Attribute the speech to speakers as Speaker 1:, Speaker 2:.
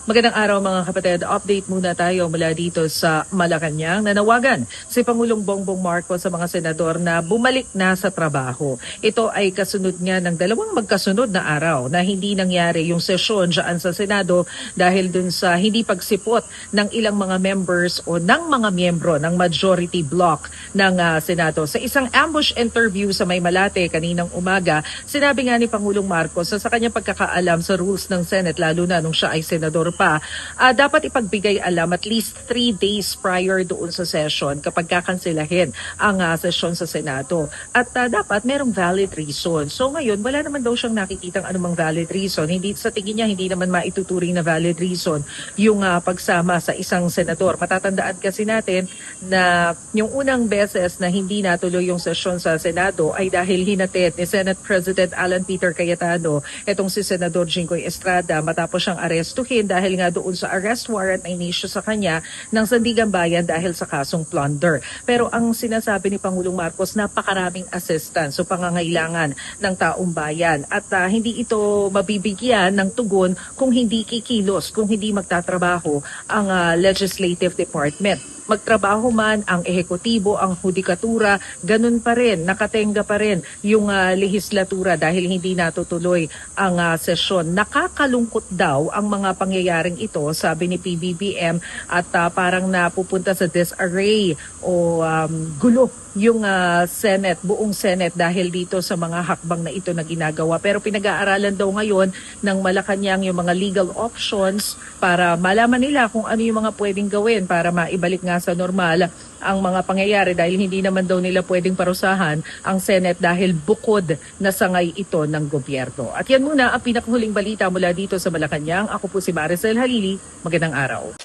Speaker 1: Magandang araw mga kapatid. Update muna tayo mula dito sa Malacanang. Nanawagan si Pangulong Bongbong Marcos sa mga senador na bumalik na sa trabaho. Ito ay kasunod nga ng dalawang magkasunod na araw na hindi nangyari yung sesyon dyan sa Senado dahil dun sa hindi pagsipot ng ilang mga members o ng mga miyembro ng majority block ng Senado. Sa isang ambush interview sa Maymalate kaninang umaga, sinabi nga ni Pangulong Marcos na sa kanyang pagkakaalam sa rules ng Senate, lalo na nung siya ay senador pa, dapat ipagbigay alam at least 3 days prior doon sa session kapag kakansilahin ang session sa Senado. At dapat merong valid reason. So ngayon, wala naman daw siyang nakikitang anumang valid reason. Hindi, sa tingin niya, hindi naman maituturing na valid reason yung pagsama sa isang senador. Matatandaan kasi natin na yung unang beses na hindi natuloy yung session sa Senado ay dahil hinatid ni Senate President Alan Peter Cayetano itong si Senador Jinggoy Estrada matapos siyang arestuhin dahil nga doon sa arrest warrant na inisyu sa kanya ng Sandigan Bayan dahil sa kasong plunder. Pero ang sinasabi ni Pangulong Marcos, napakaraming assistance o pangangailangan ng taong bayan at hindi ito mabibigyan ng tugon kung hindi kikilos, kung hindi magtatrabaho ang Legislative Department. Magtrabaho man ang ehekutibo, ang hudikatura, ganun pa rin, nakatenga pa rin yung lehislatura dahil hindi natutuloy ang sesyon. Nakakalungkot daw ang mga pangyayaring ito, sabi ni PBBM, at parang napupunta sa disarray o gulo yung Senate, buong Senate dahil dito sa mga hakbang na ito na ginagawa. Pero pinag-aaralan daw ngayon ng Malacanang yung mga legal options para malaman nila kung ano yung mga pwedeng gawin para maibalik nga sa normal ang mga pangyayari dahil hindi naman daw nila pwedeng parusahan ang Senate dahil bukod na sangay ito ng gobyerno. At yan muna ang pinakahuling balita mula dito sa Malacanang. Ako po si Maricel Halili. Magandang araw.